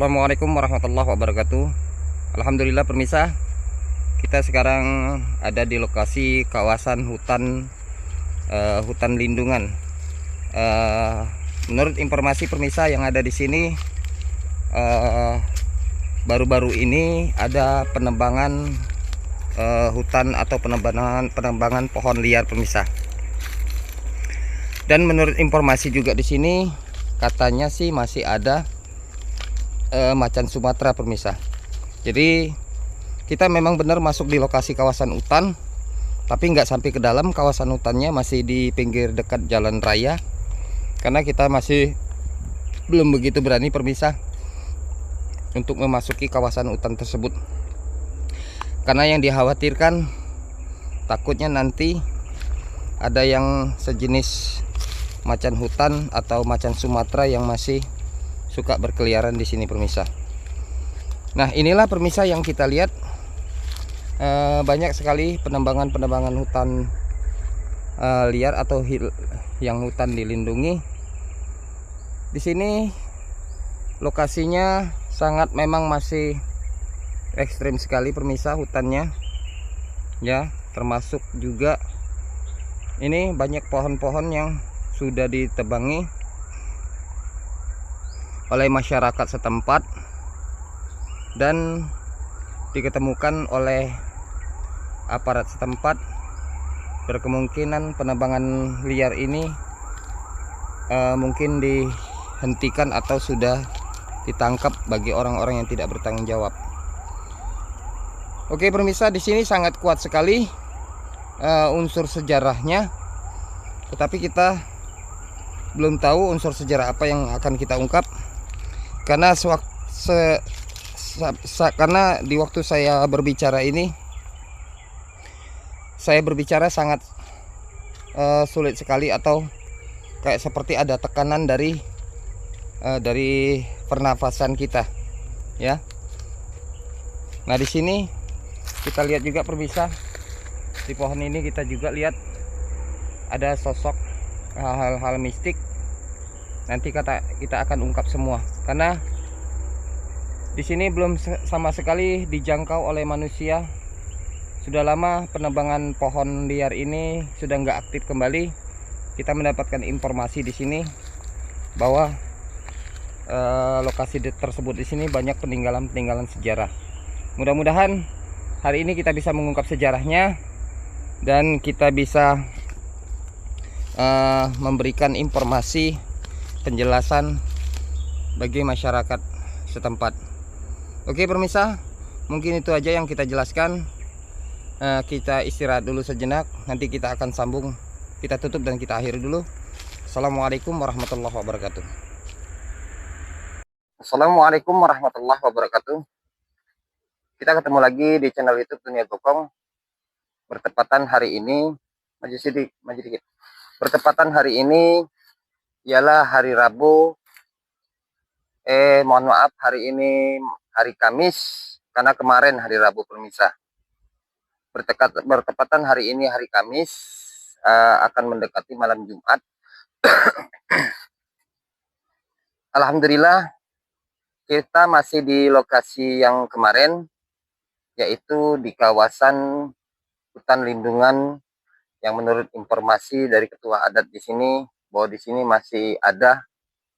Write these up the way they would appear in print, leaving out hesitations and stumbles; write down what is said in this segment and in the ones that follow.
Assalamualaikum warahmatullahi wabarakatuh. Alhamdulillah pemirsa, kita sekarang ada di lokasi kawasan hutan lindungan. Menurut informasi pemirsa yang ada di sini, baru-baru ini ada penebangan hutan atau penebangan pohon liar pemirsa. Dan menurut informasi juga di sini katanya sih masih ada macan Sumatera pemirsa. Jadi kita memang benar masuk di lokasi kawasan hutan, tapi nggak sampai ke dalam kawasan hutannya, masih di pinggir dekat jalan raya. Karena kita masih belum begitu berani pemirsa untuk memasuki kawasan hutan tersebut. Karena yang dikhawatirkan takutnya nanti ada yang sejenis macan hutan atau macan Sumatera yang masih suka berkeliaran di sini pemirsa. Nah, inilah pemirsa yang kita lihat, banyak sekali penebangan hutan liar atau yang hutan dilindungi. Di sini lokasinya sangat memang masih ekstrim sekali pemirsa hutannya. Ya, termasuk juga ini banyak pohon-pohon yang sudah ditebangi oleh masyarakat setempat dan diketemukan oleh aparat setempat. Berkemungkinan penebangan liar ini mungkin dihentikan atau sudah ditangkap bagi orang-orang yang tidak bertanggung jawab. Oke pemirsa, di sini sangat kuat sekali unsur sejarahnya, tetapi kita belum tahu unsur sejarah apa yang akan kita ungkap. Karena karena di waktu saya berbicara ini, saya berbicara sangat sulit sekali, atau kayak seperti ada tekanan dari pernafasan kita, ya. Nah, di sini kita lihat juga pemirsa, di pohon ini kita juga lihat ada sosok hal-hal mistik. Nanti kita akan ungkap semua, karena di sini belum sama sekali dijangkau oleh manusia. Sudah lama penebangan pohon liar ini sudah nggak aktif kembali. Kita mendapatkan informasi di sini bahwa lokasi tersebut di sini banyak peninggalan sejarah. Mudah-mudahan hari ini kita bisa mengungkap sejarahnya dan kita bisa memberikan informasi penjelasan bagi masyarakat setempat. Oke pemirsa, mungkin itu aja yang kita jelaskan. Kita istirahat dulu sejenak, nanti kita akan sambung. Kita tutup dan kita akhiri dulu. Assalamualaikum warahmatullahi wabarakatuh. Assalamualaikum warahmatullahi wabarakatuh. Kita ketemu lagi di channel YouTube Dunia Gokong. Bertepatan hari ini, maju dikit. Bertepatan hari ini ialah hari Rabu. Mohon maaf, hari ini hari Kamis, karena kemarin hari Rabu pemirsa. Bertepatan hari ini hari Kamis, akan mendekati malam Jumat. Alhamdulillah kita masih di lokasi yang kemarin, yaitu di kawasan hutan lindungan yang menurut informasi dari ketua adat di sini, bahwa di sini masih ada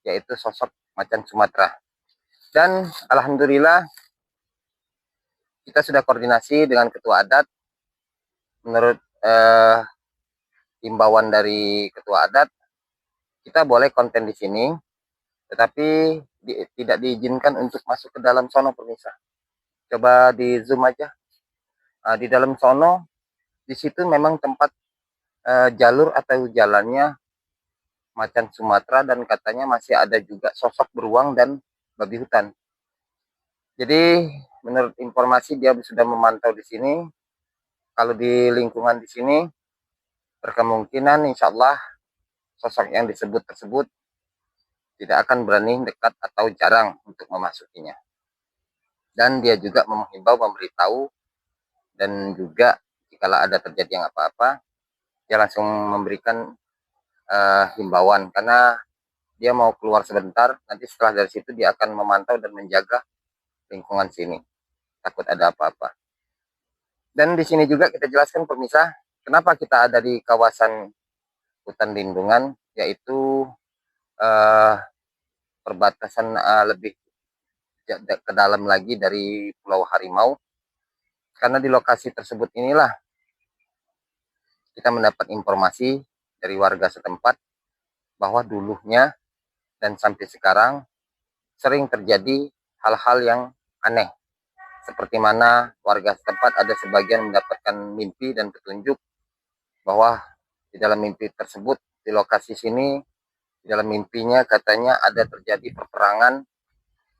yaitu sosok macan Sumatera. Dan alhamdulillah kita sudah koordinasi dengan ketua adat. Menurut himbauan dari ketua adat, kita boleh konten di sini, tetapi tidak diizinkan untuk masuk ke dalam sono pemirsa. Coba di zoom aja. Di dalam sono, di situ memang tempat jalur atau jalannya macan Sumatera, dan katanya masih ada juga sosok beruang dan babi hutan. Jadi menurut informasi dia sudah memantau di sini. Kalau di lingkungan di sini berkemungkinan insya Allah sosok yang disebut tersebut tidak akan berani dekat atau jarang untuk memasukinya. Dan dia juga menghimbau, memberitahu, dan juga jika ada terjadi yang apa-apa, dia langsung memberikan himbauan. Karena dia mau keluar sebentar, nanti setelah dari situ dia akan memantau dan menjaga lingkungan sini, takut ada apa-apa. Dan di sini juga kita jelaskan pemirsa, kenapa kita ada di kawasan hutan lindungan, yaitu eh, perbatasan lebih ke dalam lagi dari Pulau Harimau. Karena di lokasi tersebut inilah kita mendapat informasi dari warga setempat bahwa dulunya dan sampai sekarang sering terjadi hal-hal yang aneh. Seperti mana warga setempat ada sebagian mendapatkan mimpi dan petunjuk bahwa di dalam mimpi tersebut, di lokasi sini, di dalam mimpinya katanya ada terjadi peperangan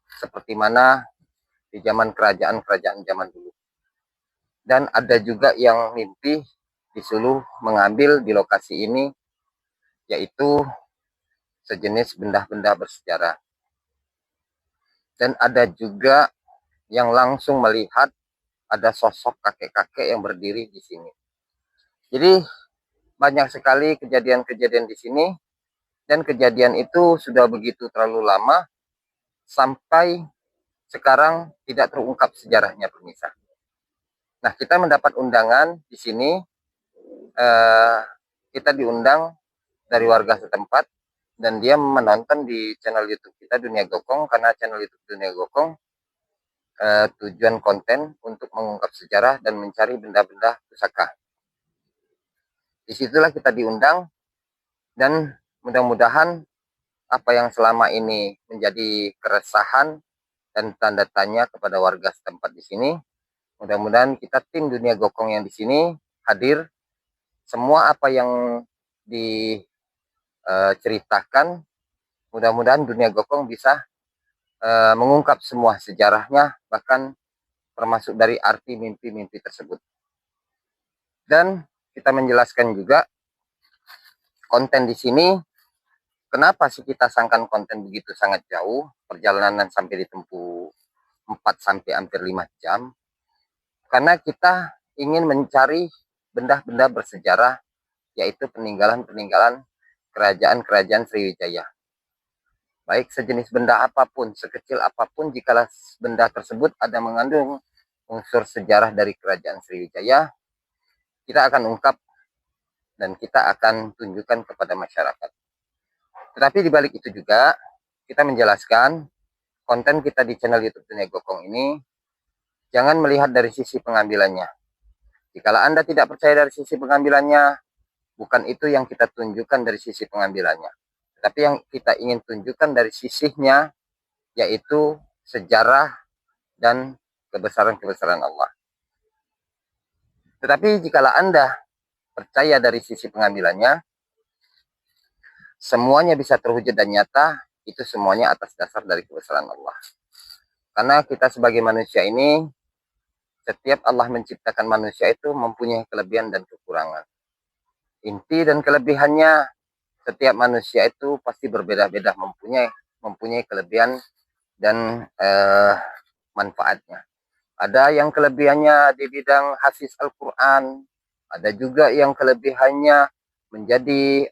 seperti mana di zaman kerajaan-kerajaan zaman dulu. Dan ada juga yang mimpi disuruh mengambil di lokasi ini, yaitu sejenis benda-benda bersejarah. Dan ada juga yang langsung melihat ada sosok kakek-kakek yang berdiri di sini. Jadi banyak sekali kejadian-kejadian di sini, dan kejadian itu sudah begitu terlalu lama sampai sekarang tidak terungkap sejarahnya pemirsa. Nah, kita mendapat undangan di sini, kita diundang dari warga setempat dan dia menonton di channel YouTube kita Dunia Gokong, karena channel YouTube Dunia Gokong tujuan konten untuk mengungkap sejarah dan mencari benda-benda pusaka. Disitulah kita diundang, dan mudah-mudahan apa yang selama ini menjadi keresahan dan tanda tanya kepada warga setempat di sini, mudah-mudahan kita tim Dunia Gokong yang di sini hadir, semua apa yang diceritakan, mudah-mudahan Dunia Gokong bisa mengungkap semua sejarahnya, bahkan termasuk dari arti mimpi-mimpi tersebut. Dan kita menjelaskan juga konten di sini, kenapa sih kita sangkan konten begitu sangat jauh, perjalanan sampai ditempuh 4 sampai hampir 5 jam. Karena kita ingin mencari benda-benda bersejarah, yaitu peninggalan-peninggalan kerajaan-kerajaan Sriwijaya. Baik sejenis benda apapun, sekecil apapun, jika benda tersebut ada mengandung unsur sejarah dari kerajaan Sriwijaya, kita akan ungkap dan kita akan tunjukkan kepada masyarakat. Tetapi di balik itu juga, kita menjelaskan konten kita di channel YouTube Dunia Gokong ini, jangan melihat dari sisi pengambilannya. Jikalau Anda tidak percaya dari sisi pengambilannya, bukan itu yang kita tunjukkan dari sisi pengambilannya. Tapi yang kita ingin tunjukkan dari sisinya, yaitu sejarah dan kebesaran-kebesaran Allah. Tetapi jikalau Anda percaya dari sisi pengambilannya, semuanya bisa terwujud dan nyata, itu semuanya atas dasar dari kebesaran Allah. Karena kita sebagai manusia ini, setiap Allah menciptakan manusia itu mempunyai kelebihan dan kekurangan. Inti dan kelebihannya, setiap manusia itu pasti berbeda-beda, mempunyai kelebihan dan manfaatnya. Ada yang kelebihannya di bidang hafiz Al-Quran, ada juga yang kelebihannya menjadi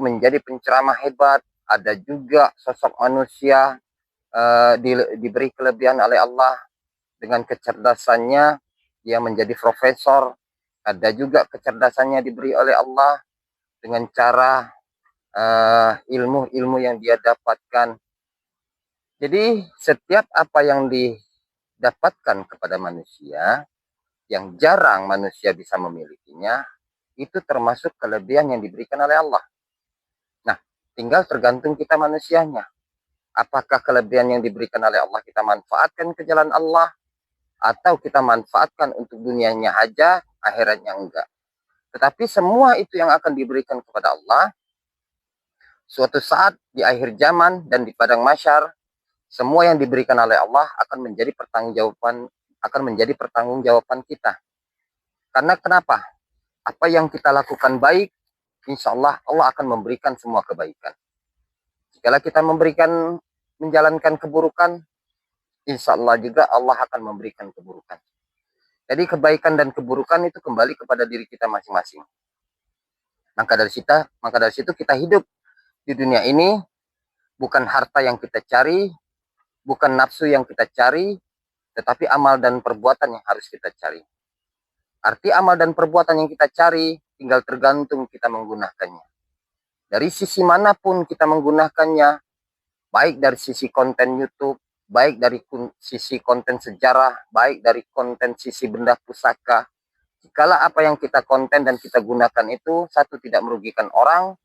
menjadi penceramah hebat, ada juga sosok manusia diberi kelebihan oleh Allah dengan kecerdasannya, dia menjadi profesor, ada juga kecerdasannya diberi oleh Allah dengan cara ilmu-ilmu yang dia dapatkan. Jadi setiap apa yang didapatkan kepada manusia, yang jarang manusia bisa memilikinya, itu termasuk kelebihan yang diberikan oleh Allah. Nah, tinggal tergantung kita manusianya. Apakah kelebihan yang diberikan oleh Allah kita manfaatkan ke jalan Allah, atau kita manfaatkan untuk dunianya aja, akhiratnya enggak. Tetapi semua itu yang akan diberikan kepada Allah, suatu saat di akhir zaman dan di padang mahsyar, semua yang diberikan oleh Allah akan menjadi pertanggungjawaban kita. Karena kenapa? Apa yang kita lakukan baik, insya Allah Allah akan memberikan semua kebaikan. Jika kita menjalankan keburukan, insya Allah juga Allah akan memberikan keburukan. Jadi kebaikan dan keburukan itu kembali kepada diri kita masing-masing. Maka dari situ kita hidup di dunia ini bukan harta yang kita cari, bukan nafsu yang kita cari, tetapi amal dan perbuatan yang harus kita cari. Arti amal dan perbuatan yang kita cari tinggal tergantung kita menggunakannya. Dari sisi manapun kita menggunakannya, baik dari sisi konten YouTube, baik dari sisi konten sejarah, baik dari konten sisi benda pusaka. Jikalau apa yang kita konten dan kita gunakan itu, satu, tidak merugikan orang,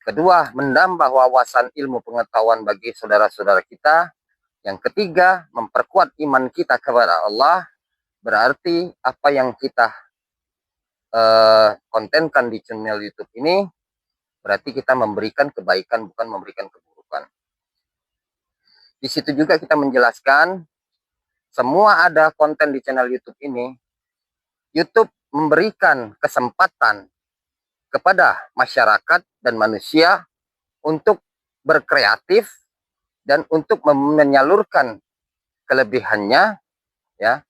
kedua, menambah wawasan ilmu pengetahuan bagi saudara-saudara kita, yang ketiga, memperkuat iman kita kepada Allah, berarti apa yang kita kontenkan di channel YouTube ini, berarti kita memberikan kebaikan, bukan memberikan keburukan. Di situ juga kita menjelaskan, semua ada konten di channel YouTube ini, YouTube memberikan kesempatan kepada masyarakat dan manusia untuk berkreatif dan untuk menyalurkan kelebihannya, ya.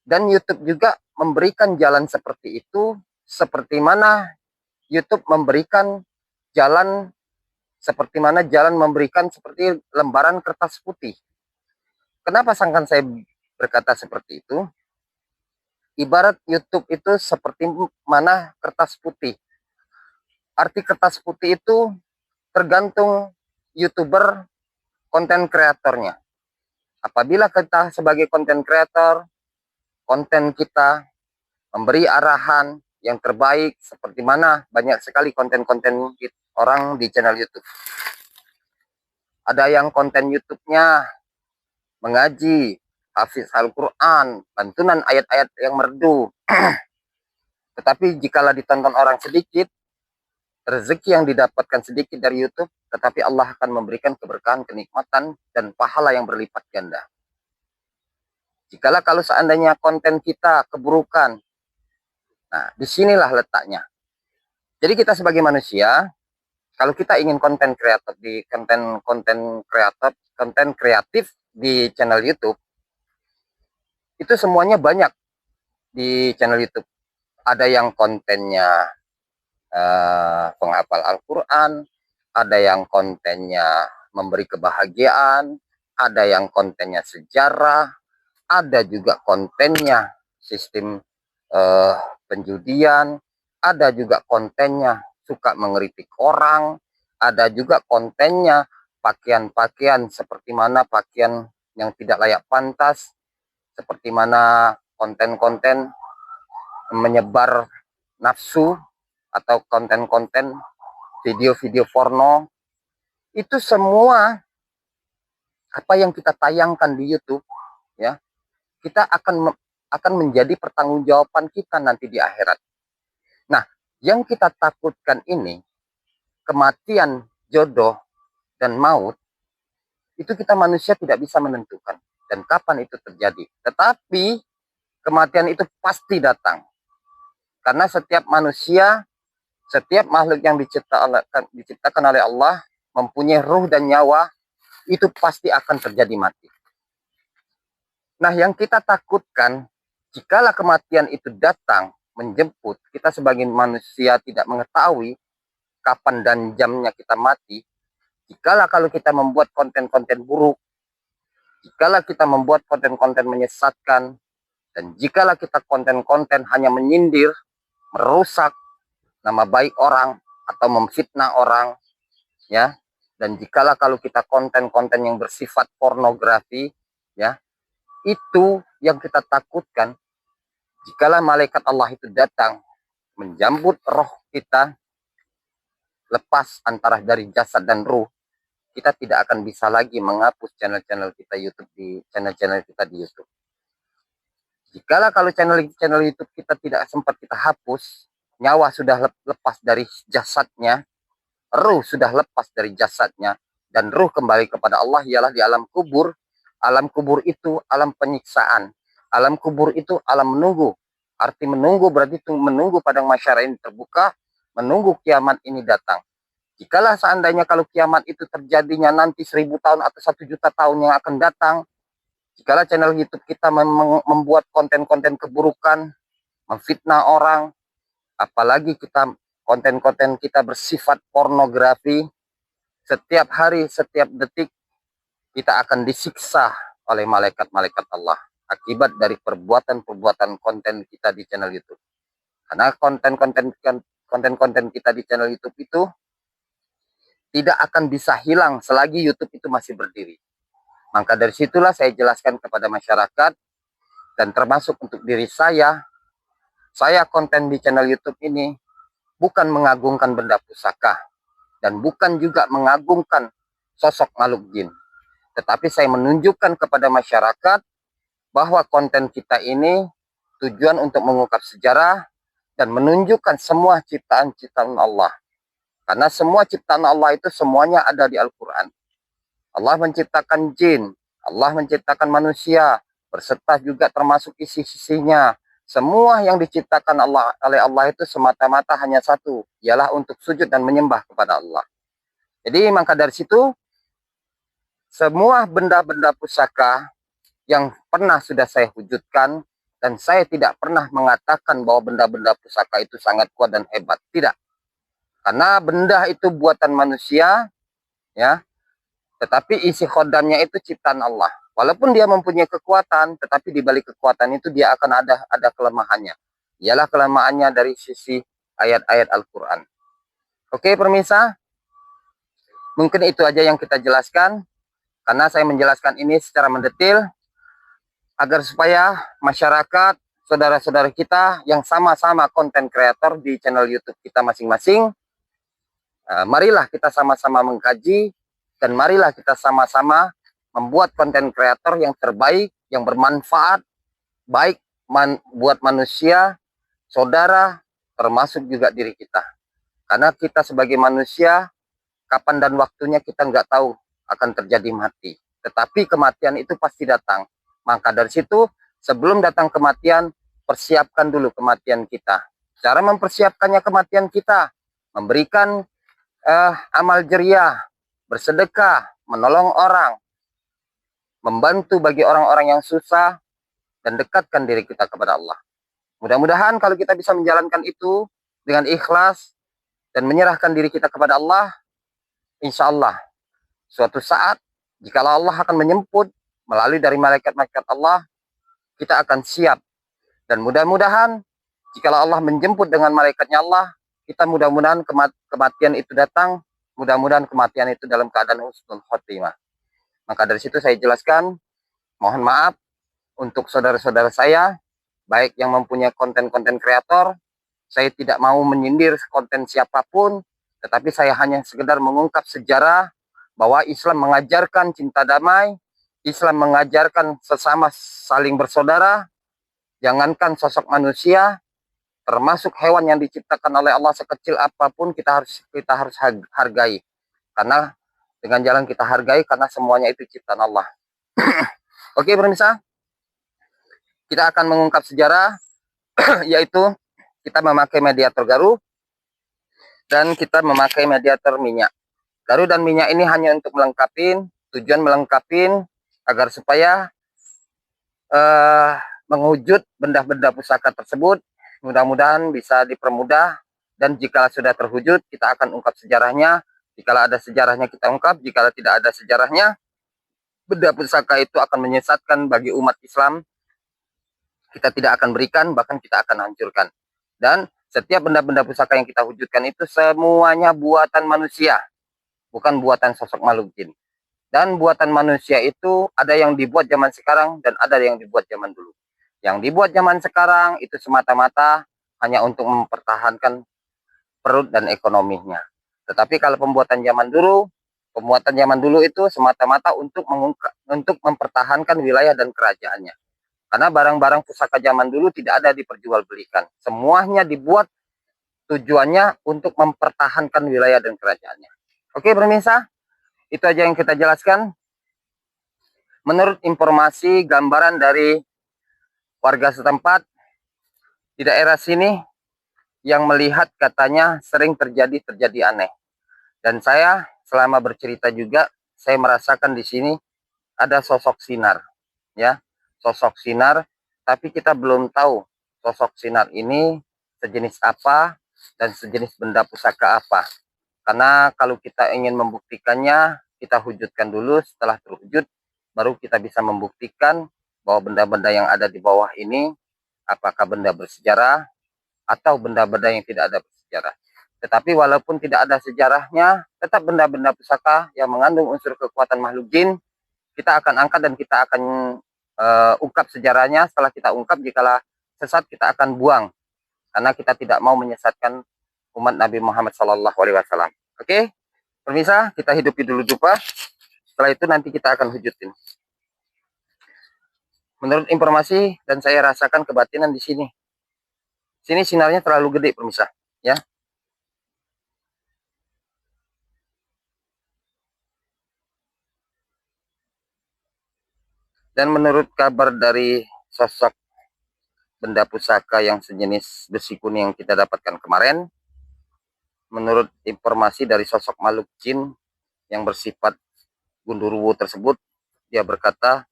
Dan YouTube juga memberikan jalan seperti itu, seperti mana YouTube memberikan jalan, seperti mana jalan memberikan seperti lembaran kertas putih. Kenapa sangkan saya berkata seperti itu? Ibarat YouTube itu seperti mana kertas putih. Arti kertas putih itu tergantung YouTuber, konten kreatornya. Apabila kita sebagai konten kreator, konten kita memberi arahan yang terbaik, seperti mana banyak sekali konten-konten orang di channel YouTube. Ada yang konten YouTube-nya mengaji, hafiz Al-Quran, lantunan ayat-ayat yang merdu. Tetapi jikalau ditonton orang sedikit, rezeki yang didapatkan sedikit dari YouTube, tetapi Allah akan memberikan keberkahan, kenikmatan, dan pahala yang berlipat ganda. Jikalau kalau seandainya konten kita keburukan, nah disinilah letaknya. Jadi kita sebagai manusia, kalau kita ingin konten kreatif di konten kreatif di channel YouTube, itu semuanya banyak di channel YouTube. Ada yang kontennya penghafal Al-Quran, ada yang kontennya memberi kebahagiaan, ada yang kontennya sejarah, ada juga kontennya sistem penjudian, ada juga kontennya suka mengkritik orang, ada juga kontennya pakaian-pakaian seperti mana pakaian yang tidak layak pantas, seperti mana konten-konten menyebar nafsu, atau konten-konten video-video porno. Itu semua apa yang kita tayangkan di YouTube, ya, kita akan menjadi pertanggungjawaban kita nanti di akhirat. Nah, yang kita takutkan ini, kematian, jodoh, dan maut, itu kita manusia tidak bisa menentukan dan kapan itu terjadi. Tetapi kematian itu pasti datang. Karena setiap manusia, setiap makhluk yang diciptakan oleh Allah, mempunyai ruh dan nyawa, itu pasti akan terjadi mati. Nah, yang kita takutkan, jikalau kematian itu datang, menjemput, kita sebagai manusia tidak mengetahui kapan dan jamnya kita mati. Jikalau kalau kita membuat konten-konten buruk, jikalau kita membuat konten-konten menyesatkan, dan jikalau kita konten-konten hanya menyindir, merusak nama baik orang, atau memfitnah orang, ya, dan jikalau kalau kita konten-konten yang bersifat pornografi, ya, itu yang kita takutkan. Jikalau malaikat Allah itu datang menjambut roh kita, lepas antara dari jasad dan ruh, kita tidak akan bisa lagi menghapus channel-channel kita YouTube di channel-channel kita di YouTube. Jikalau kalau channel YouTube kita tidak sempat kita hapus, nyawa sudah lepas dari jasadnya, ruh sudah lepas dari jasadnya, dan ruh kembali kepada Allah ialah di alam kubur. Alam kubur itu alam penyiksaan. Alam kubur itu alam menunggu. Arti menunggu berarti menunggu padang mahsyar ini terbuka, menunggu kiamat ini datang. Jikalau seandainya kalau kiamat itu terjadinya nanti 1000 tahun atau 1 juta tahun yang akan datang, jikalau channel YouTube kita membuat konten-konten keburukan, memfitnah orang, apalagi kita konten-konten kita bersifat pornografi, setiap hari, setiap detik, kita akan disiksa oleh malaikat-malaikat Allah akibat dari perbuatan-perbuatan konten kita di channel YouTube. Karena konten-konten kita di channel YouTube itu tidak akan bisa hilang selagi YouTube itu masih berdiri. Maka dari situlah saya jelaskan kepada masyarakat dan termasuk untuk diri saya konten di channel YouTube ini bukan mengagungkan benda pusaka dan bukan juga mengagungkan sosok makhluk jin. Tetapi saya menunjukkan kepada masyarakat bahwa konten kita ini tujuan untuk mengungkap sejarah dan menunjukkan semua ciptaan-ciptaan Allah. Karena semua ciptaan Allah itu semuanya ada di Al-Quran. Allah menciptakan jin, Allah menciptakan manusia, berserta juga termasuk isi-isinya. Semua yang diciptakan oleh Allah itu semata-mata hanya satu, ialah untuk sujud dan menyembah kepada Allah. Jadi maka dari situ, semua benda-benda pusaka yang pernah sudah saya wujudkan, dan saya tidak pernah mengatakan bahwa benda-benda pusaka itu sangat kuat dan hebat. Tidak. Karena benda itu buatan manusia, ya, tetapi isi khodamnya itu ciptaan Allah. Walaupun dia mempunyai kekuatan, tetapi di balik kekuatan itu dia akan ada kelemahannya. Ialah kelemahannya dari sisi ayat-ayat Al-Quran. Oke, pemirsa, mungkin itu aja yang kita jelaskan. Karena saya menjelaskan ini secara mendetil, agar supaya masyarakat, saudara-saudara kita yang sama-sama konten kreator di channel YouTube kita masing-masing, marilah kita sama-sama mengkaji, dan marilah kita sama-sama membuat konten kreator yang terbaik, yang bermanfaat, baik buat manusia, saudara, termasuk juga diri kita. Karena kita sebagai manusia, kapan dan waktunya kita nggak tahu akan terjadi mati. Tetapi kematian itu pasti datang. Maka dari situ, sebelum datang kematian, persiapkan dulu kematian kita. Cara mempersiapkannya kematian kita, memberikan amal jariah, bersedekah, menolong orang, membantu bagi orang-orang yang susah, dan dekatkan diri kita kepada Allah. Mudah-mudahan kalau kita bisa menjalankan itu dengan ikhlas dan menyerahkan diri kita kepada Allah, insya Allah suatu saat jika Allah akan menjemput melalui dari malaikat-malaikat Allah, kita akan siap. Dan mudah-mudahan jika Allah menjemput dengan malaikatnya Allah, kita mudah-mudahan kematian itu datang, mudah-mudahan kematian itu dalam keadaan husnul khotimah. Maka dari situ saya jelaskan, mohon maaf untuk saudara-saudara saya, baik yang mempunyai konten-konten kreator, saya tidak mau menyindir konten siapapun, tetapi saya hanya sekedar mengungkap sejarah bahwa Islam mengajarkan cinta damai, Islam mengajarkan sesama saling bersaudara, jangankan sosok manusia, termasuk hewan yang diciptakan oleh Allah sekecil apapun kita harus hargai. Karena dengan jalan kita hargai, karena semuanya itu ciptaan Allah. Oke, pemirsa, kita akan mengungkap sejarah, yaitu kita memakai mediator garu dan kita memakai mediator minyak. Garu dan minyak ini hanya untuk tujuan melengkapin agar supaya mengwujud benda-benda pusaka tersebut mudah-mudahan bisa dipermudah, dan jika sudah terwujud kita akan ungkap sejarahnya. Jika ada sejarahnya kita ungkap, jika tidak ada sejarahnya, benda pusaka itu akan menyesatkan bagi umat Islam. Kita tidak akan berikan, bahkan kita akan hancurkan. Dan setiap benda-benda pusaka yang kita wujudkan itu semuanya buatan manusia, bukan buatan sosok makhluk jin. Dan buatan manusia itu ada yang dibuat zaman sekarang dan ada yang dibuat zaman dulu. Yang dibuat zaman sekarang itu semata-mata hanya untuk mempertahankan perut dan ekonominya. Tetapi kalau pembuatan zaman dulu itu semata-mata untuk mempertahankan wilayah dan kerajaannya. Karena barang-barang pusaka zaman dulu tidak ada diperjualbelikan. Semuanya dibuat tujuannya untuk mempertahankan wilayah dan kerajaannya. Oke, pemirsa, itu aja yang kita jelaskan. Menurut informasi gambaran dari warga setempat di daerah sini yang melihat katanya sering terjadi aneh. Dan saya selama bercerita juga saya merasakan di sini ada sosok sinar, ya, sosok sinar. Tapi kita belum tahu sosok sinar ini sejenis apa, dan sejenis benda pusaka apa. Karena kalau kita ingin membuktikannya, kita wujudkan dulu. Setelah terwujud, baru kita bisa membuktikan bahwa benda-benda yang ada di bawah ini apakah benda bersejarah atau benda-benda yang tidak ada bersejarah. Tetapi walaupun tidak ada sejarahnya, tetap benda-benda pusaka yang mengandung unsur kekuatan makhluk jin, kita akan angkat dan kita akan ungkap sejarahnya. Setelah kita ungkap, jikalau sesat kita akan buang, karena kita tidak mau menyesatkan umat Nabi Muhammad SAW. Oke, pemirsa, kita hidupi dulu Dupa. Setelah itu nanti kita akan wujudin. Menurut informasi dan saya rasakan kebatinan di sini. Sini sinarnya terlalu gede, pemirsa, ya. Dan menurut kabar dari sosok benda pusaka yang sejenis besi kuning yang kita dapatkan kemarin, menurut informasi dari sosok makhluk jin yang bersifat gundurwo tersebut, dia berkata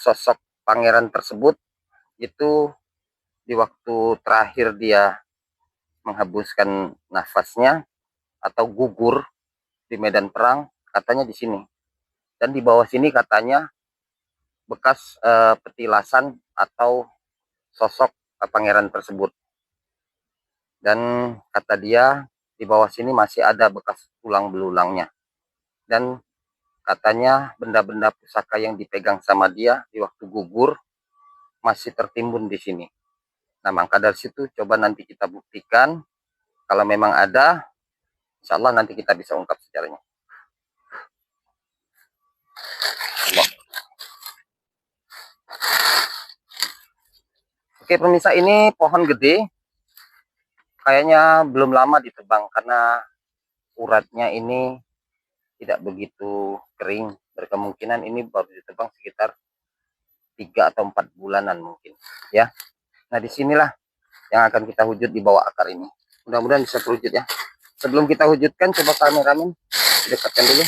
sosok pangeran tersebut itu di waktu terakhir dia menghembuskan nafasnya atau gugur di medan perang, katanya di sini. Dan di bawah sini katanya bekas petilasan atau sosok pangeran tersebut. Dan kata dia di bawah sini masih ada bekas tulang belulangnya. Dan katanya benda-benda pusaka yang dipegang sama dia di waktu gugur masih tertimbun di sini. Nah, maka dari situ coba nanti kita buktikan. Kalau memang ada, insya Allah nanti kita bisa ungkap sejarahnya. Oke pemirsa, ini pohon gede. Kayaknya belum lama ditebang karena uratnya ini tidak begitu kering. Berkemungkinan ini baru ditebang sekitar 3 atau 4 bulanan mungkin, ya. Nah, disinilah yang akan kita wujud di bawah akar ini. Mudah-mudahan bisa terwujud ya. Sebelum kita wujudkan, coba kameramen dekatkan dulu.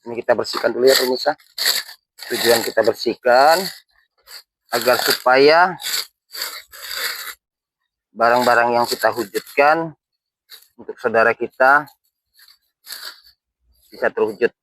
Ini kita bersihkan dulu ya pemirsa. Tujuan kita bersihkan agar supaya barang-barang yang kita wujudkan untuk saudara kita bisa terwujud.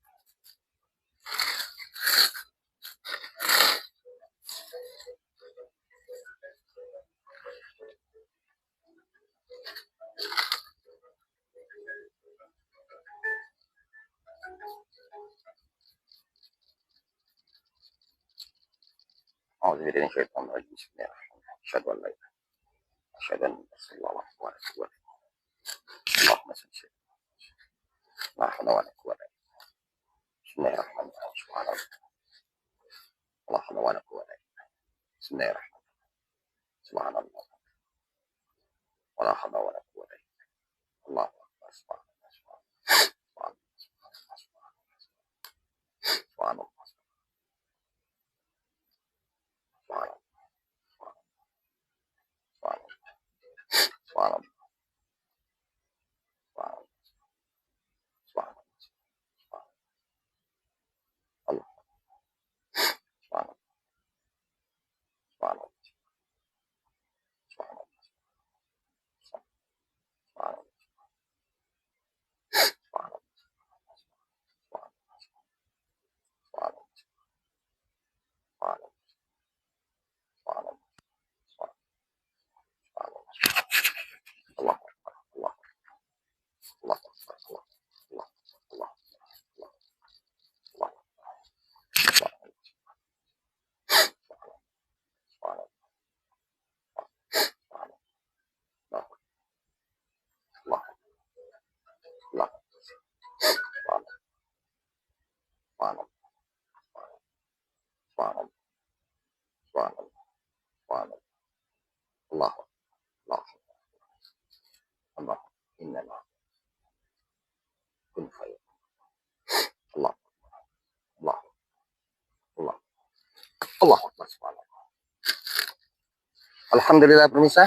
Alhamdulillah pemirsa,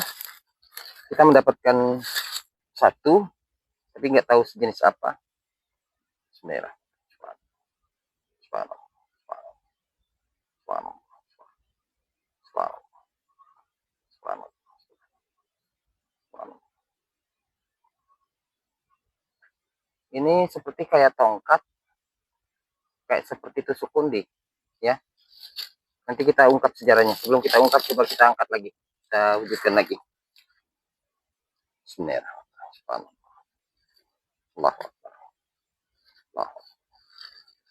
kita mendapatkan satu, tapi nggak tahu sejenis apa. Merah. Ini seperti kayak tongkat, kayak seperti tusuk kundi, ya. Nanti kita ungkap sejarahnya. Sebelum kita ungkap, coba kita angkat lagi, kita wujudkan lagi. Bismillahirrahmanirrahim. Allah, Allah, Allah,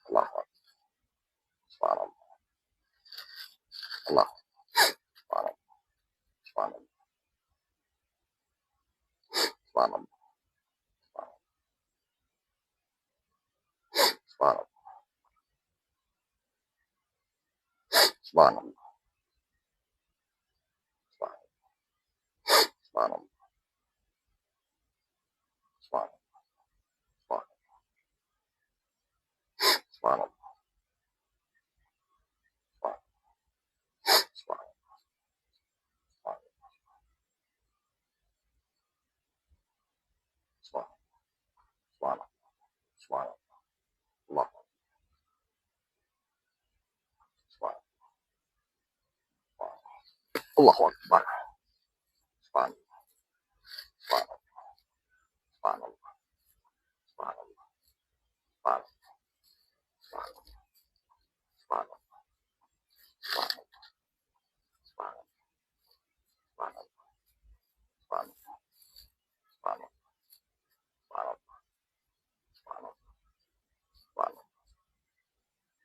Allah, Allah, Allah, Allah, Allah, Allah, Subhanallah, subhanallah, subhanallah, subhanallah, subhanallah, subhanallah, subhanallah, Allah, subhanallah, Allahu Akbar, subhanallah, subhanallah, subhanallah, subhanallah, subhanallah, subhanallah, subhanallah, subhanallah, subhanallah, subhanallah, subhanallah, subhanallah, subhanallah.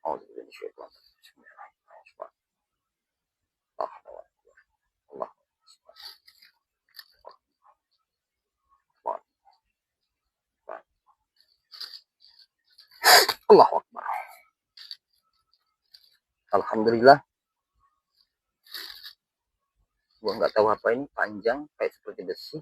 A'udzu billahi minasyaitonir rajim. Bismillahirrahmanirrahim. Allah, Allahu Akbar. Alhamdulillah. Gua nggak tahu apa ini, panjang kayak seperti besi.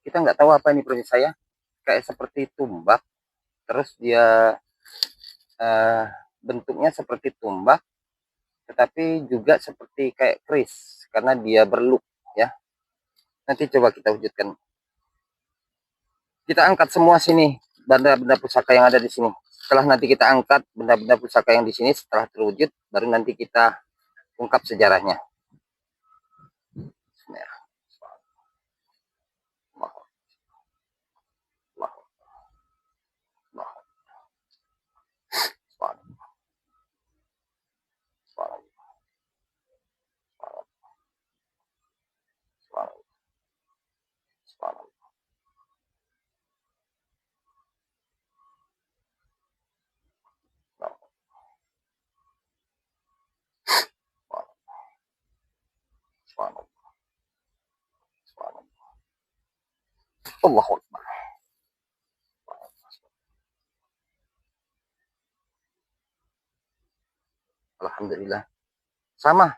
Kita nggak tahu apa ini proses saya. Kayak seperti tumbak. Terus dia bentuknya seperti tumbak, tetapi juga seperti kayak keris karena dia berloop, ya. Nanti coba kita wujudkan. Kita angkat semua sini benda-benda pusaka yang ada di sini. Setelah nanti kita angkat benda-benda pusaka yang di sini, setelah terwujud, baru nanti kita ungkap sejarahnya. Allahu Akbar. Alhamdulillah. Sama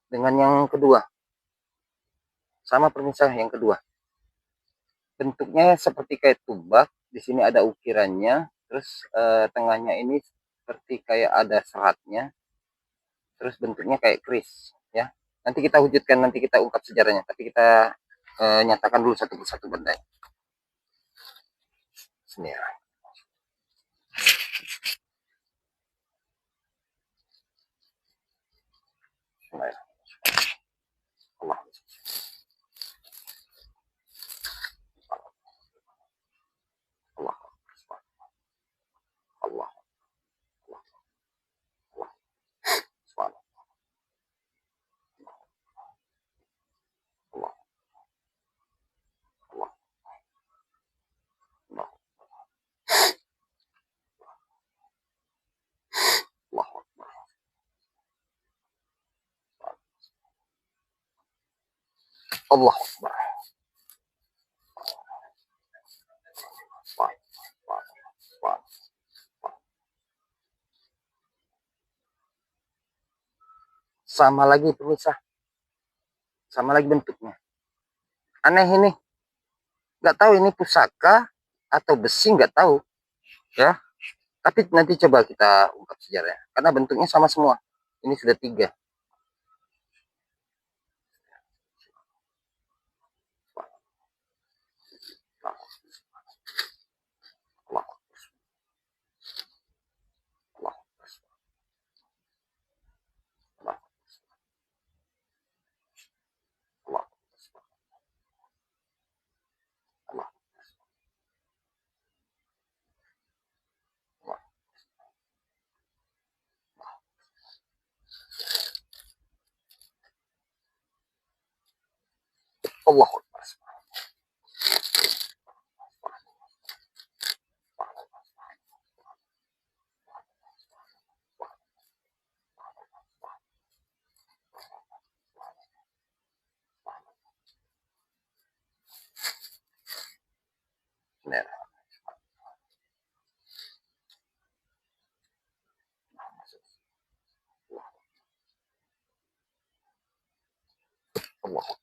dengan yang kedua. Sama pemirsa yang kedua. Bentuknya seperti kayak tumbak. Di sini ada ukirannya. Terus tengahnya ini seperti kayak ada seratnya. Terus bentuknya kayak keris, ya. Nanti kita wujudkan, nanti kita ungkap sejarahnya. Tapi kita nyatakan dulu satu persatu benda. Bismillah. Bismillah. Allah. Allah. Allah. Allah. Allah. Allah. Allah. Allah. Allah. Sama lagi pemirsa, sama lagi bentuknya. Aneh ini, nggak tahu ini pusaka atau besi, nggak tahu, ya. Tapi nanti coba kita ungkap sejarahnya, karena bentuknya sama semua. Ini sudah 3. Allah. Allah. Allah. Allah. Allahu Akbar. Bismillah. Allahu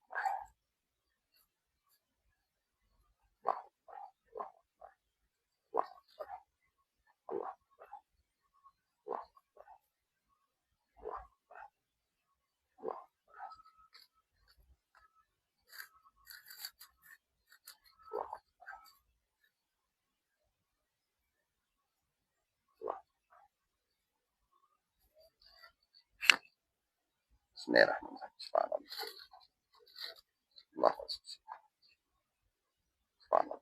Bismillahirrahmanirrahim. Subhanallah. Subhanallah.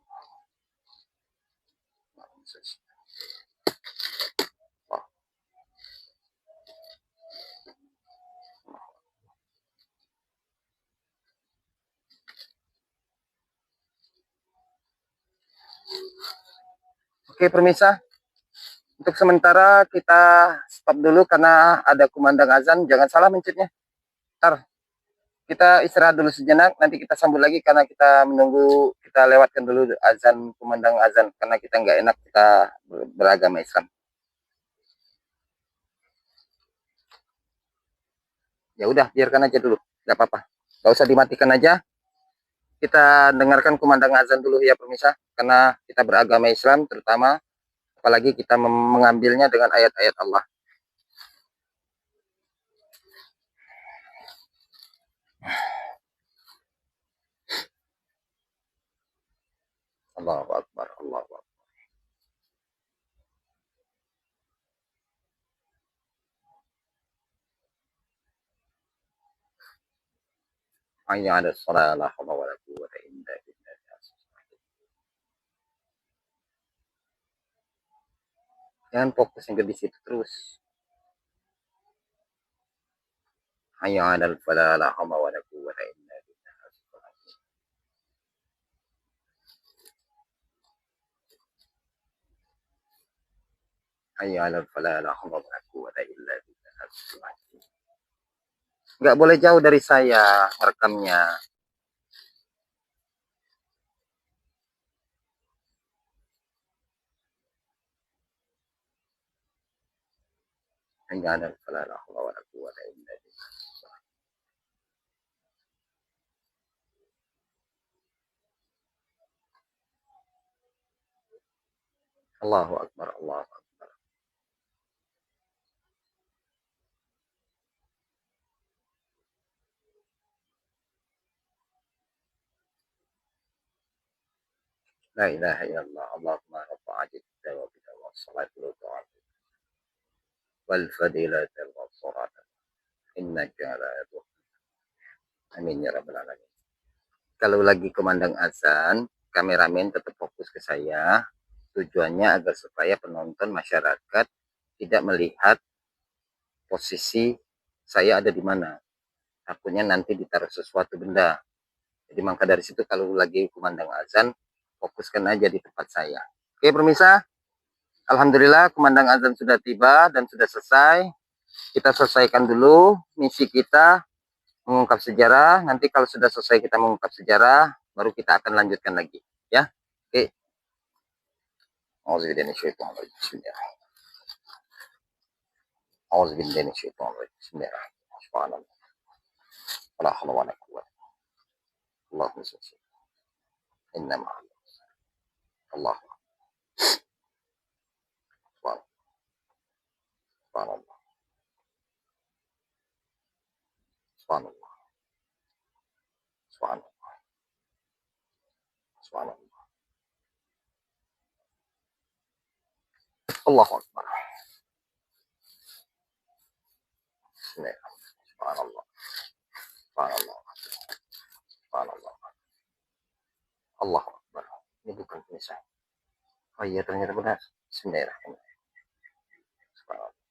Oke, pemirsa, untuk sementara kita stop dulu karena ada kumandang azan. Jangan salah mencetnya. Ntar kita istirahat dulu sejenak. Nanti kita sambut lagi karena kita menunggu, kita lewatkan dulu azan, kumandang azan. Karena kita nggak enak kita beragama Islam. Ya udah, biarkan aja dulu. Nggak apa-apa. Nggak usah dimatikan aja. Kita dengarkan kumandang azan dulu ya pemirsa. Karena kita beragama Islam terutama. Apalagi kita mengambilnya dengan ayat-ayat Allah. Allahu Akbar, Allahu Akbar. Hayya 'alas shalah, la haula wala quwwata illa billah. Jangan fokus yang di situ terus. Hayya 'alal falah, la haula wala quwwata illa billah. Hayya 'alal falah, la haula wala quwwata illa billah. Nggak boleh jauh dari saya rekamnya. Hayya 'alal falah, la haula wala quwwata illa billah. Allahu Akbar, Allahu Akbar. La ilaha illallah, Allahumma rabb ajid wa bika wa salatu wa ta'ala wal fadilata wal surata innaka la yadhur. Amin ya rabbal alamin. Kalau lagi kumandang azan, kameramen tetap fokus ke saya. Tujuannya agar supaya penonton masyarakat tidak melihat posisi saya ada di mana. Takutnya nanti ditaruh sesuatu benda. Jadi maka dari situ kalau lagi kumandang azan, fokuskan aja di tempat saya. Oke pemirsa, alhamdulillah kumandang azan sudah tiba dan sudah selesai. Kita selesaikan dulu misi kita mengungkap sejarah. Nanti kalau sudah selesai kita mengungkap sejarah, baru kita akan lanjutkan lagi. Ya, oke. Allah. Subhanallah. Subhanallah. Subhanallah. Subhanallah. Allahu Akbar. Bismillah. Subhanallah. Subhanallah. Subhanallah. Allahu Akbar. Ini bukan pemisah. Oh iya ternyata benar. Bismillahirrahmanirrahim. Subhanallah.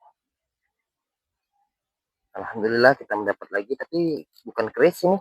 Alhamdulillah kita mendapat lagi, tapi bukan keris ini.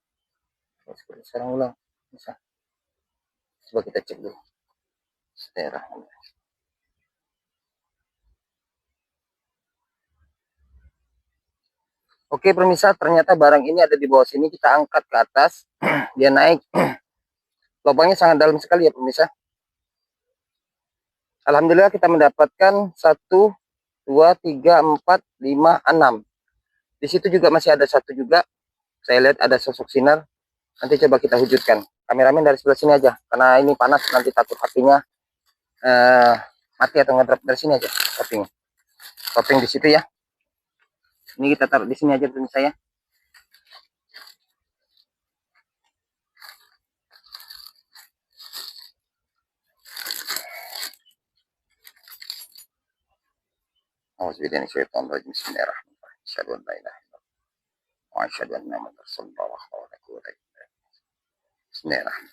Seperti sekarang ulang. Bisa. Coba kita cek dulu. Daerah. Oke, pemirsa, ternyata barang ini ada di bawah sini. Kita angkat ke atas. Dia naik. Lubangnya sangat dalam sekali ya, pemirsa. Alhamdulillah kita mendapatkan 1, 2, 3, 4, 5, 6. Di situ juga masih ada satu juga. Saya lihat ada sosok sinar. Nanti coba kita wujudkan. Kameramen dari sebelah sini aja. Karena ini panas, nanti takut apinya mati atau ngedrop. Dari sini aja topping. Topping di situ ya. Ini kita taruh di sini aja, pemirsa ya. Bismillahirrahmanirrahim. Asyhadu an la ilaha illallah wa asyhadu anna Muhammadar Rasulullah wa la quwwata illa billah. Bismillahirrahmanirrahim.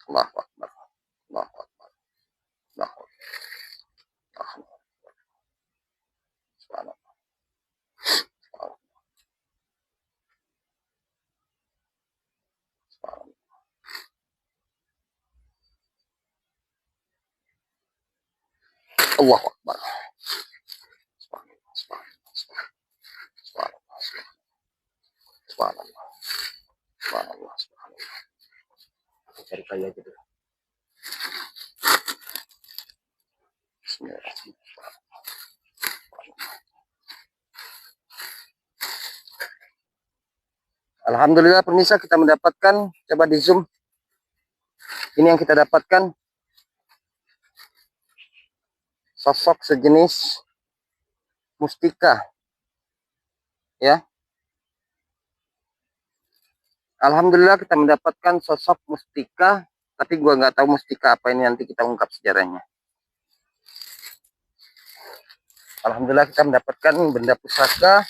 Allahu akbar. Allahu akbar. Allahu akbar. Subhanallah. Allahu akbar. Subhanallah. Subhanallah. Subhanallah. Cari kayu aja dulu. Bismillahirrahmanirrahim. Alhamdulillah pemirsa, kita mendapatkan, coba di zoom. Ini yang kita dapatkan, sosok sejenis mustika ya. Alhamdulillah kita mendapatkan sosok mustika, tapi gua nggak tahu mustika apa ini, nanti kita ungkap sejarahnya. Alhamdulillah kita mendapatkan benda pusaka.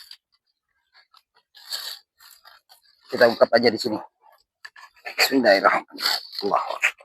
Kita ungkap aja di sini. Bismillahirrahmanirrahim.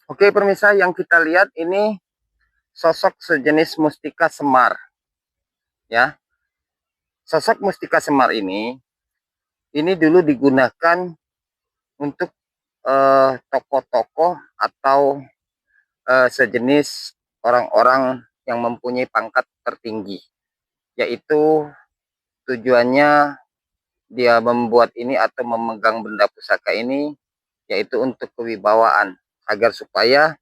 Oke pemirsa, yang kita lihat ini sosok sejenis mustika semar ya. Sosok mustika semar ini dulu digunakan untuk tokoh-tokoh atau sejenis orang-orang yang mempunyai pangkat tertinggi, yaitu tujuannya dia membuat ini atau memegang benda pusaka ini yaitu untuk kewibawaan, agar supaya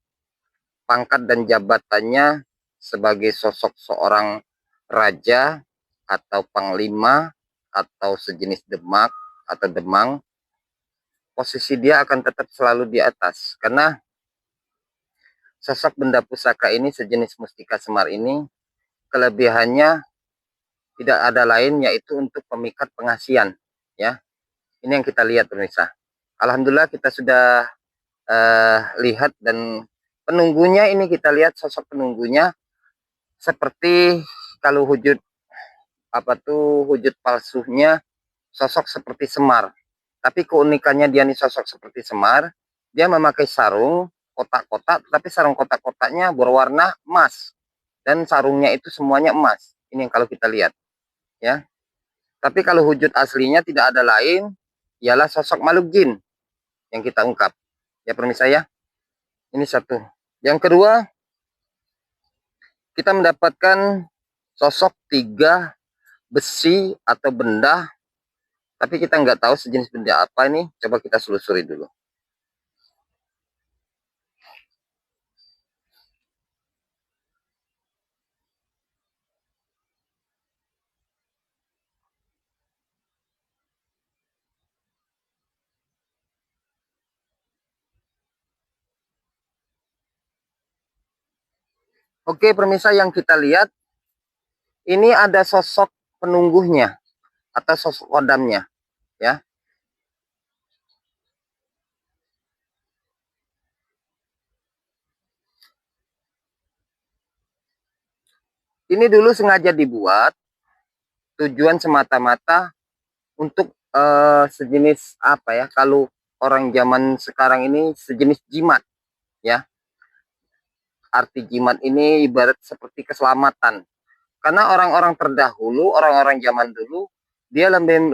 pangkat dan jabatannya sebagai sosok seorang raja atau panglima atau sejenis demak atau demang, posisi dia akan tetap selalu di atas. Karena sosok benda pusaka ini sejenis mustika semar ini kelebihannya tidak ada lain yaitu untuk pemikat pengasian ya. Ini yang kita lihat pemirsa. Alhamdulillah kita sudah lihat, dan penunggunya ini kita lihat sosok penunggunya seperti kalau wujud wujud palsunya sosok seperti Semar. Tapi keunikannya dia nih sosok seperti Semar, dia memakai sarung kotak-kotak, tapi sarung kotak-kotaknya berwarna emas dan sarungnya itu semuanya emas. Ini yang kalau kita lihat ya. Tapi kalau wujud aslinya tidak ada lain, ialah sosok makhluk jin yang kita ungkap ya pemirsa ya. Ini satu. Yang kedua, kita mendapatkan sosok 3 besi atau benda, tapi kita nggak tahu sejenis benda apa ini. Coba kita selusuri dulu. Oke, pemirsa, yang kita lihat ini ada sosok penunggunya atau sosok kodamnya, ya. Ini dulu sengaja dibuat tujuan semata-mata untuk sejenis apa ya? Kalau orang zaman sekarang ini sejenis jimat, ya. Arti jimat ini ibarat seperti keselamatan. Karena orang-orang terdahulu, orang-orang zaman dulu, dia lebih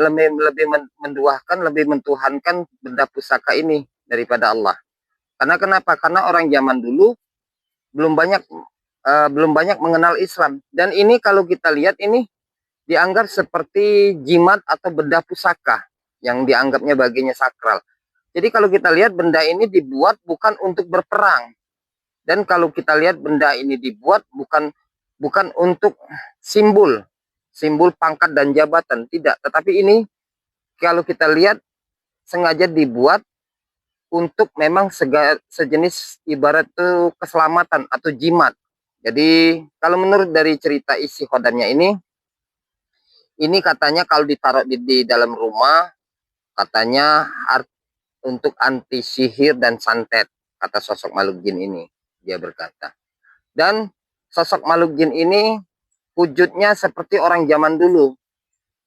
menduahkan, lebih mentuhankan benda pusaka ini daripada Allah. Karena kenapa? Karena orang zaman dulu belum banyak belum banyak mengenal Islam. Dan ini kalau kita lihat ini dianggap seperti jimat atau benda pusaka yang dianggapnya baginya sakral. Jadi kalau kita lihat benda ini dibuat bukan untuk berperang. Dan kalau kita lihat benda ini dibuat bukan bukan untuk simbol simbol pangkat dan jabatan, tidak, tetapi ini kalau kita lihat sengaja dibuat untuk memang sejenis ibarat itu keselamatan atau jimat. Jadi kalau menurut dari cerita isi khodamnya ini katanya kalau ditaruh di dalam rumah, katanya untuk anti sihir dan santet, kata sosok makhluk jin ini, dia berkata. Dan sosok makhluk jin ini wujudnya seperti orang zaman dulu.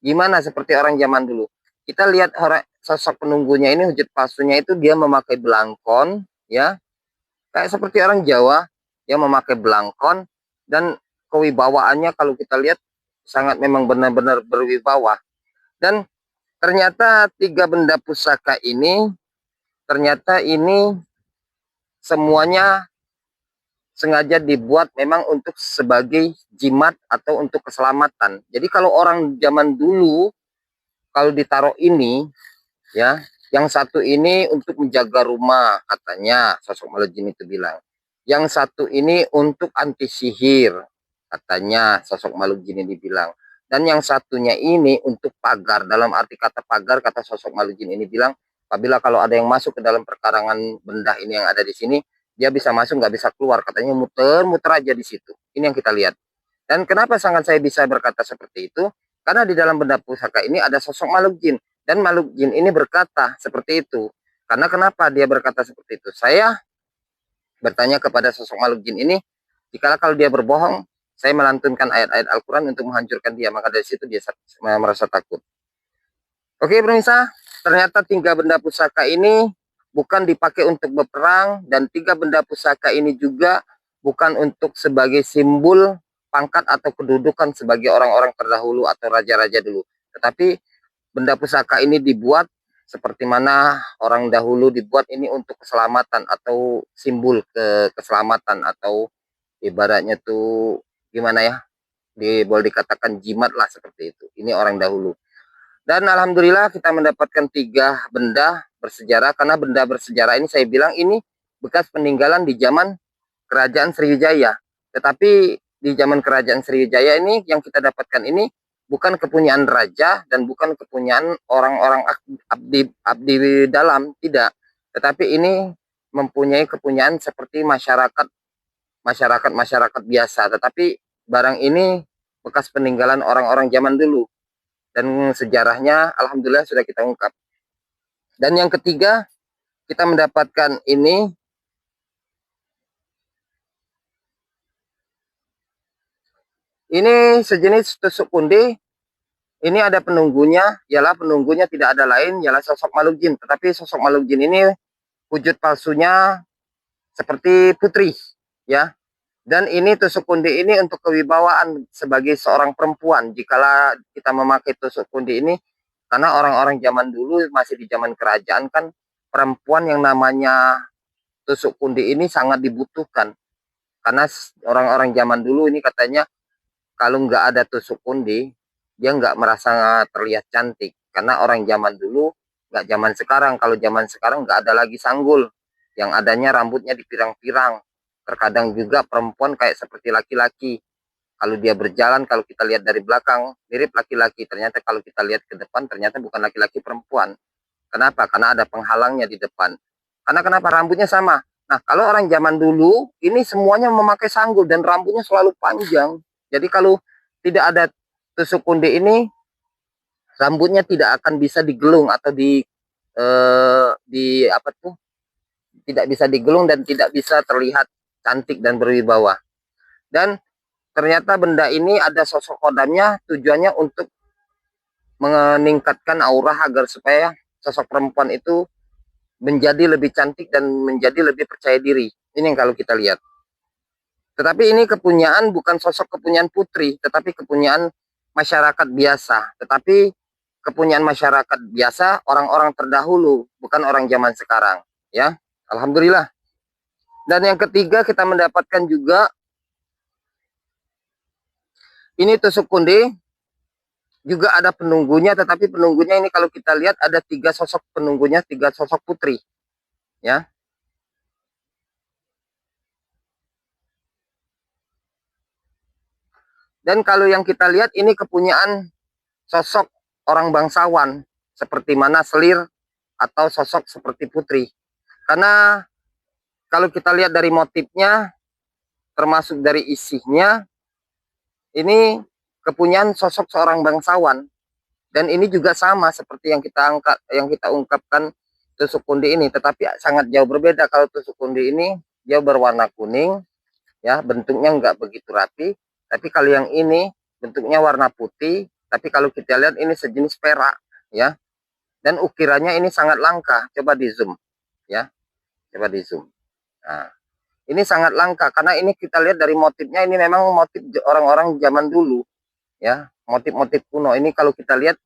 Gimana seperti orang zaman dulu? Kita lihat sosok penunggunya ini, wujud palsunya itu dia memakai belangkon, ya, kayak seperti orang Jawa, dia memakai belangkon, dan kewibawaannya kalau kita lihat sangat memang benar-benar berwibawa. Dan ternyata tiga benda pusaka ini, ternyata ini semuanya sengaja dibuat memang untuk sebagai jimat atau untuk keselamatan. Jadi kalau orang zaman dulu kalau ditaruh ini, ya, yang satu ini untuk menjaga rumah, katanya sosok makhluk jin itu bilang. Yang satu ini untuk anti sihir, katanya sosok makhluk jin ini bilang. Dan yang satunya ini untuk pagar. Dalam arti kata pagar, kata sosok makhluk jin ini bilang, apabila kalau ada yang masuk ke dalam perkarangan benda ini yang ada di sini, dia bisa masuk, nggak bisa keluar. Katanya muter-muter aja di situ. Ini yang kita lihat. Dan kenapa sangat saya bisa berkata seperti itu? Karena di dalam benda pusaka ini ada sosok makhluk jin. Dan makhluk jin ini berkata seperti itu. Karena kenapa dia berkata seperti itu? Saya bertanya kepada sosok makhluk jin ini, jika kalau dia berbohong, saya melantunkan ayat-ayat Al-Quran untuk menghancurkan dia. Maka dari situ dia merasa takut. Oke pemirsa, ternyata tiga benda pusaka ini bukan dipakai untuk berperang, dan tiga benda pusaka ini juga bukan untuk sebagai simbol pangkat atau kedudukan sebagai orang-orang terdahulu atau raja-raja dulu. Tetapi benda pusaka ini dibuat seperti mana orang dahulu dibuat ini untuk keselamatan atau simbol keselamatan, atau ibaratnya tuh gimana ya, boleh dikatakan jimat lah seperti itu. Ini orang dahulu. Dan alhamdulillah kita mendapatkan tiga benda bersejarah, karena benda bersejarah ini saya bilang ini bekas peninggalan di zaman kerajaan Sriwijaya. Tetapi di zaman kerajaan Sriwijaya ini yang kita dapatkan ini bukan kepunyaan raja dan bukan kepunyaan orang-orang abdi dalam, tidak. Tetapi ini mempunyai kepunyaan seperti masyarakat biasa. Tetapi barang ini bekas peninggalan orang-orang zaman dulu. Dan sejarahnya alhamdulillah sudah kita ungkap. Dan yang ketiga, kita mendapatkan ini sejenis tusuk pundi. Ini ada penunggunya, ialah penunggunya tidak ada lain, ialah sosok makhluk jin. Tetapi sosok makhluk jin ini wujud palsunya seperti putri, ya. Dan ini tusuk pundi ini untuk kewibawaan sebagai seorang perempuan. Jikalau kita memakai tusuk pundi ini, karena orang-orang zaman dulu masih di zaman kerajaan kan, perempuan yang namanya tusuk pundi ini sangat dibutuhkan. Karena orang-orang zaman dulu ini katanya kalau nggak ada tusuk pundi, dia nggak merasa terlihat cantik. Karena orang zaman dulu, nggak zaman sekarang. Kalau zaman sekarang nggak ada lagi sanggul. Yang adanya rambutnya dipirang-pirang. Terkadang juga perempuan kayak seperti laki-laki. Kalau dia berjalan, kalau kita lihat dari belakang, mirip laki-laki. Ternyata kalau kita lihat ke depan, ternyata bukan laki-laki, perempuan. Kenapa? Karena ada penghalangnya di depan. Karena kenapa? Rambutnya sama. Nah, kalau orang zaman dulu ini semuanya memakai sanggul dan rambutnya selalu panjang. Jadi kalau tidak ada tusuk konde ini, rambutnya tidak akan bisa digelung atau di apa tuh? Tidak bisa digelung dan tidak bisa terlihat cantik dan berwibawa. Dan ternyata benda ini ada sosok kodamnya, tujuannya untuk meningkatkan aura agar supaya sosok perempuan itu menjadi lebih cantik dan menjadi lebih percaya diri. Ini yang kalau kita lihat. Tetapi ini kepunyaan bukan sosok kepunyaan putri, tetapi kepunyaan masyarakat biasa. Tetapi kepunyaan masyarakat biasa, orang-orang terdahulu, bukan orang zaman sekarang. Ya, alhamdulillah. Dan yang ketiga kita mendapatkan juga ini tusuk konde, juga ada penunggunya, tetapi penunggunya ini kalau kita lihat ada 3 sosok penunggunya, 3 sosok putri. Ya, dan kalau yang kita lihat ini kepunyaan sosok orang bangsawan seperti mana Selir atau sosok seperti Putri. Karena kalau kita lihat dari motifnya termasuk dari isinya ini kepunyaan sosok seorang bangsawan, dan ini juga sama seperti yang kita ungkapkan tusuk konde ini, tetapi sangat jauh berbeda. Kalau tusuk konde ini dia berwarna kuning, ya bentuknya nggak begitu rapi, tapi kalau yang ini bentuknya warna putih, tapi kalau kita lihat ini sejenis perak, ya, dan ukirannya ini sangat langka. Coba di zoom, ya, coba di zoom. Nah, ini sangat langka karena ini kita lihat dari motifnya, ini memang motif orang-orang zaman dulu, ya, motif-motif kuno. Ini kalau kita lihat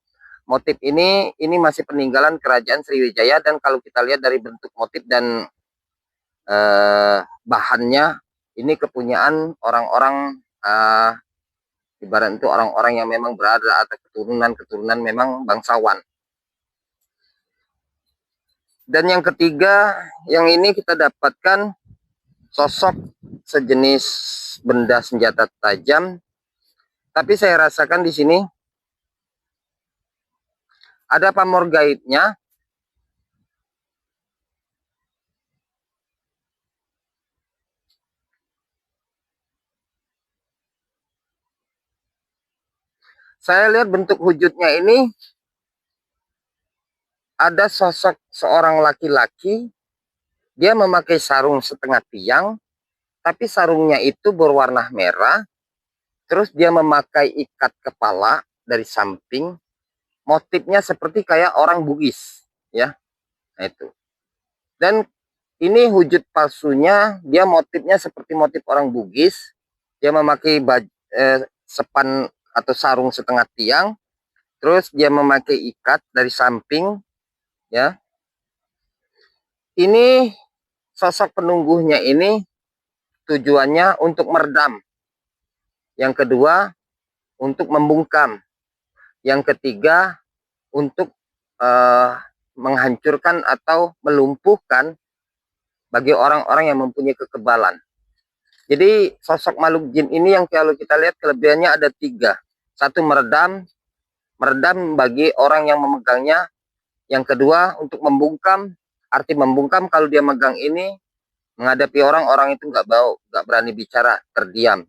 motif ini masih peninggalan kerajaan Sriwijaya, dan kalau kita lihat dari bentuk motif dan bahannya ini kepunyaan orang-orang ibarat itu orang-orang yang memang berada atau keturunan memang bangsawan. Dan yang ketiga, yang ini kita dapatkan sosok sejenis benda senjata tajam, tapi saya rasakan di sini ada pamor gaibnya. Saya lihat bentuk wujudnya ini ada sosok seorang laki-laki, dia memakai sarung setengah tiang, tapi sarungnya itu berwarna merah, terus dia memakai ikat kepala dari samping, motifnya seperti kayak orang Bugis, ya. Nah, itu. Dan ini wujud palsunya, dia motifnya seperti motif orang Bugis, dia memakai sepan atau sarung setengah tiang, terus dia memakai ikat dari samping, ya. Ini sosok penunggunya ini tujuannya untuk meredam, yang kedua untuk membungkam, yang ketiga untuk menghancurkan atau melumpuhkan bagi orang-orang yang mempunyai kekebalan. Jadi sosok makhluk jin ini yang kalau kita lihat kelebihannya ada 3. Satu, meredam bagi orang yang memegangnya. Yang kedua, untuk membungkam. Arti membungkam, kalau dia megang ini menghadapi orang itu nggak berani bicara, terdiam.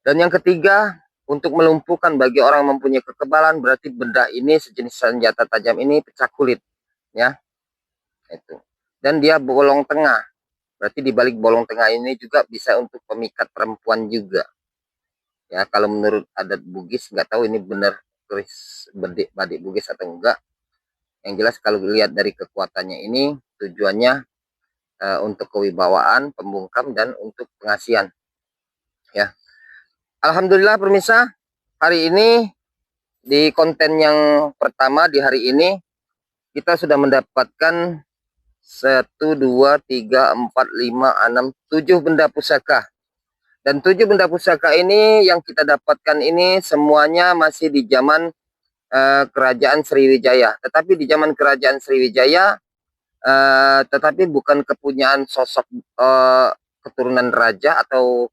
Dan yang ketiga, untuk melumpuhkan bagi orang yang mempunyai kekebalan, berarti benda ini sejenis senjata tajam ini pecah kulit, ya. Itu. Dan dia bolong tengah. Berarti di balik bolong tengah ini juga bisa untuk pemikat perempuan juga. Ya, kalau menurut adat Bugis, nggak tahu ini benar tulis badik Bugis atau enggak. Yang jelas kalau dilihat dari kekuatannya ini tujuannya untuk kewibawaan, pembungkam, dan untuk pengasihan. Ya, alhamdulillah pemirsa, hari ini di konten yang pertama di hari ini kita sudah mendapatkan 1, 2, 3, 4, 5, 6, 7 benda pusaka. Dan 7 benda pusaka ini yang kita dapatkan ini semuanya masih di zaman kerajaan Sriwijaya. Tetapi di zaman kerajaan Sriwijaya, tetapi bukan kepunyaan sosok keturunan raja atau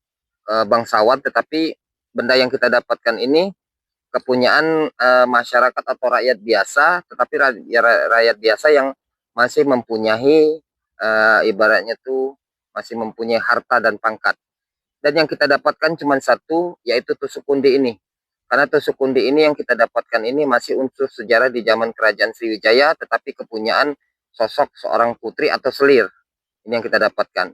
bangsawan, tetapi benda yang kita dapatkan ini kepunyaan masyarakat atau rakyat biasa, tetapi rakyat biasa yang masih mempunyai ibaratnya tuh masih mempunyai harta dan pangkat. Dan yang kita dapatkan cuma satu, yaitu tusuk kundi ini. Karena tusuk kundi ini yang kita dapatkan ini masih unsur sejarah di zaman kerajaan Sriwijaya, tetapi kepunyaan sosok seorang putri atau selir. Ini yang kita dapatkan.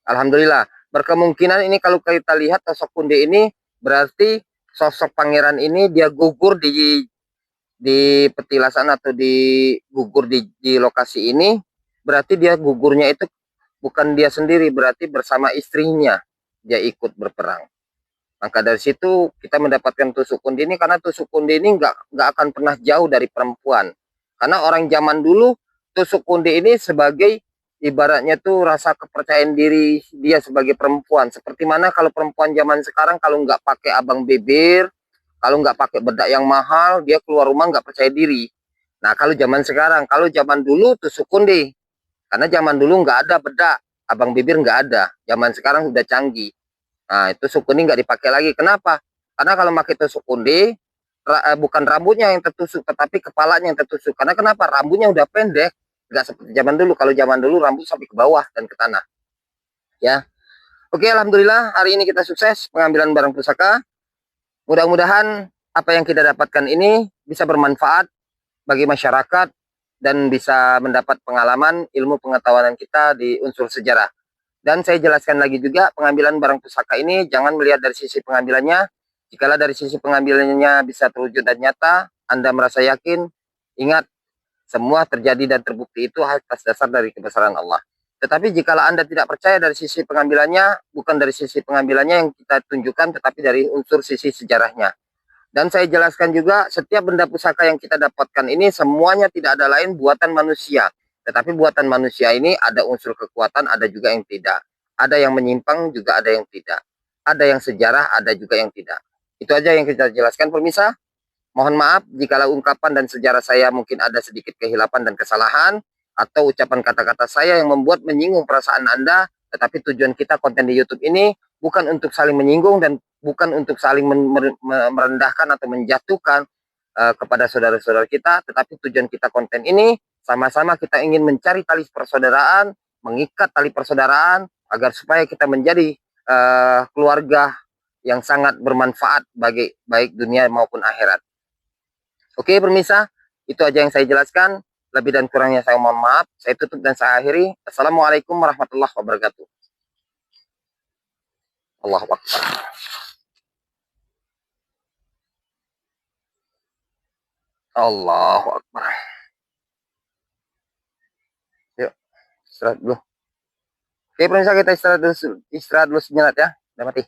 Alhamdulillah. Berkemungkinan ini kalau kita lihat tusuk kundi ini, berarti sosok pangeran ini dia gugur di petilasan atau gugur di lokasi ini. Berarti dia gugurnya itu bukan dia sendiri, berarti bersama istrinya dia ikut berperang. Maka dari situ kita mendapatkan tusuk kundi ini, karena tusuk kundi ini nggak akan pernah jauh dari perempuan. Karena orang zaman dulu tusuk kundi ini sebagai ibaratnya tuh rasa kepercayaan diri dia sebagai perempuan. Seperti mana kalau perempuan zaman sekarang kalau nggak pakai abang bibir, kalau nggak pakai bedak yang mahal, dia keluar rumah nggak percaya diri. Nah kalau zaman sekarang, kalau zaman dulu tusuk kundi. Karena zaman dulu nggak ada bedak, abang bibir nggak ada. Zaman sekarang sudah canggih. Nah, itu tusuk kundi nggak dipakai lagi. Kenapa? Karena kalau pakai tusuk kundi, bukan rambutnya yang tertusuk, tetapi kepalanya yang tertusuk. Karena kenapa? Rambutnya udah pendek. Nggak seperti zaman dulu. Kalau zaman dulu rambut sampai ke bawah dan ke tanah. Ya. Oke, Alhamdulillah hari ini kita sukses pengambilan barang pusaka. Mudah-mudahan apa yang kita dapatkan ini bisa bermanfaat bagi masyarakat dan bisa mendapat pengalaman ilmu pengetahuan kita di unsur sejarah. Dan saya jelaskan lagi juga, pengambilan barang pusaka ini jangan melihat dari sisi pengambilannya. Jikalau dari sisi pengambilannya bisa terwujud dan nyata, Anda merasa yakin, ingat, semua terjadi dan terbukti itu atas dasar dari kebesaran Allah. Tetapi jikalau Anda tidak percaya dari sisi pengambilannya, bukan dari sisi pengambilannya yang kita tunjukkan, tetapi dari unsur sisi sejarahnya. Dan saya jelaskan juga, setiap benda pusaka yang kita dapatkan ini semuanya tidak ada lain buatan manusia. Tetapi buatan manusia ini ada unsur kekuatan, ada juga yang tidak. Ada yang menyimpang, juga ada yang tidak. Ada yang sejarah, ada juga yang tidak. Itu aja yang kita jelaskan, pemirsa. Mohon maaf jikalau ungkapan dan sejarah saya mungkin ada sedikit kehilapan dan kesalahan, atau ucapan kata-kata saya yang membuat menyinggung perasaan Anda, tetapi tujuan kita konten di YouTube ini bukan untuk saling menyinggung dan bukan untuk saling merendahkan atau menjatuhkan kepada saudara-saudara kita, tetapi tujuan kita konten ini sama-sama kita ingin mencari tali persaudaraan, mengikat tali persaudaraan agar supaya kita menjadi keluarga yang sangat bermanfaat bagi baik dunia maupun akhirat. Oke, pemirsa, itu aja yang saya jelaskan. Lebih dan kurangnya saya mohon maaf. Saya tutup dan saya akhiri. Assalamualaikum warahmatullahi wabarakatuh. Allahu Akbar. Allahu Akbar. Yuk, istirahat dulu. Oke, pemirsa, kita istirahat dulu sejenak ya. Udah mati.